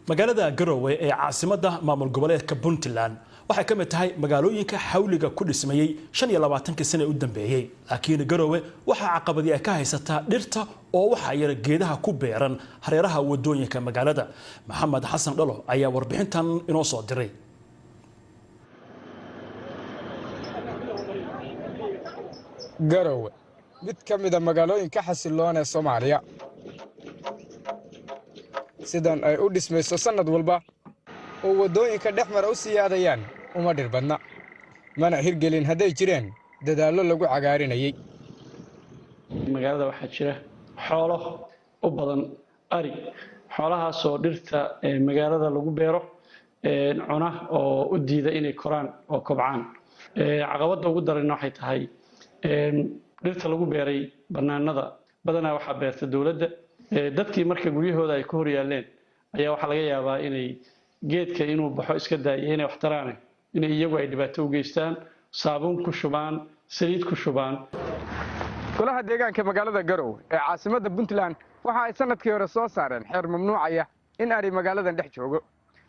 magaalada Garowe ee caasimadda maamul goboleedka Puntland waxay ka mid tahay magaalooyinka xawliga ku dhismayay 25 sano u dambeeyay laakiin Garowe waxa caqabad ay ka haysataa dhirta oo waxa yar geedaha ku beeran hareeraha wadooyinka magaalada Maxamed Xasan Dhalo ayaa warbixintan inoo soo diray Garowe mid ka mid ah magaalooyinka xasiloon ee Soomaaliya sidan ay u dhismayso sanad walba oo wadooyinka dhexmar u siyaadayaan uma dhirbadna mana hirgelin haday jireen dadaallo lagu cagaarinayay magaalada waxa jira xoolo u badan ari xoolahaas oo dhirta magaalada lagu beero cuna oo u diida inay koraan oo kobcaan caqabada ugu daran waxay tahay dhirta lagu beeray banaanada badanaa waxa beerta dawladda dadkii marka guryahooda ay ku hor yaaleen ayaa waxa laga yaabaa inay geedka inuu baxo iska daayay inay wax taraan inay iyagu ay dhibaato u geystaan saabuun ku shubaan saliid ku shubaan golaha deegaanka magaalada Garowe ee caasimadda Puntland waxa ay sanadkii hore soo saareen xeer mamnuucaya in ari magaaladan dhex joogo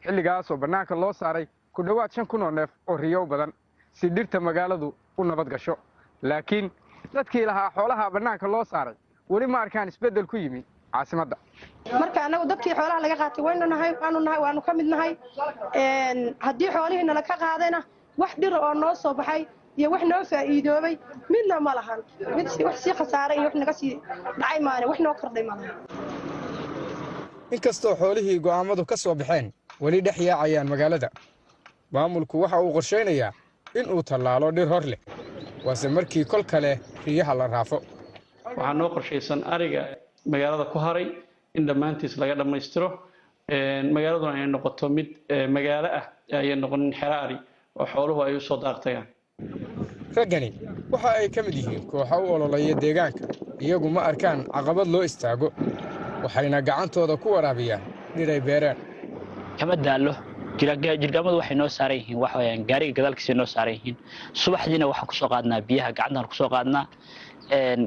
xilligaas oo banaanka loo saaray ku dhawaad 5,000 oo neef oo riyow badan si dhirta magaaladu u nabad gasho laakiin dadkii lahaa xoolaha banaanka loo saaray wali ma arkaan isbedel ku yimi caasimadda marka anagu dadkii xoolaha laga qaatay waanu ka mid nahay haddii xoolihiina la ka qaadayna wax dhir oo noo soo baxay iyo wax noo faa'iidoobay midna ma lahan wax si khasaaray iyo wax naga sii dhacay maana wax noo kordhay ma lahan inkastoo xoolihii go'aamadu ka soo baxeen wali dhex yaacayaan magaalada maamulku waxa uu qorsheynayaa in uu tallaalo dhir hor leh waase markii kol kale riyaha la raafo waxaa noo qorshaysan ariga magaalada ku haray in dhammaantiis laga dhammaystiro magaaladuna ay noqoto mid magaalo ah ay noqonin xero ari oo xooluhu ay u soo daaqtayaan raggani waxa ay ka mid yihiin kooxo u ololaya deegaanka iyagu ma arkaan caqabad loo istaago waxayna gacantooda ku waraabiyaan dhir ay beereen kama daalo jirgaamadu waxay noo saaran yihiin wax weeyaan gaariga gadaalkiisa noo saaran yihiin subaxdiina waxa ku soo qaadnaa biyaha gacantan ku soo qaadnaa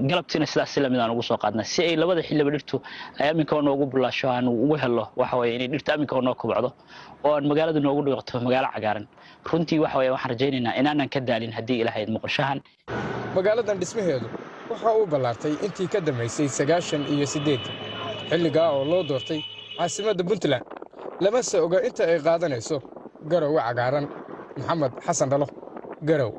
galabtiina sidaas la mid aan ugu soo qaadnaa si ay labada xilliba dhirtu ay aminka noogu bulaasho aan ugu helo waxa weeye in dhirta aminka noo kobcdo oo aan magaalada noogu dhigato magaalo cagaaran runtii waxa weeye waxaan rajaynaynaa inaanan ka daalin haddii ilaahay muqorshahan magaaladan dhismaheedu waxa uu ballaartay intii ka damaysay 98 xilligaa oo loo doortay caasimadda Puntland lama soo oga inta ay qaadanayso Garowe cagaaran Maxamed Xasan Dhalo Garowe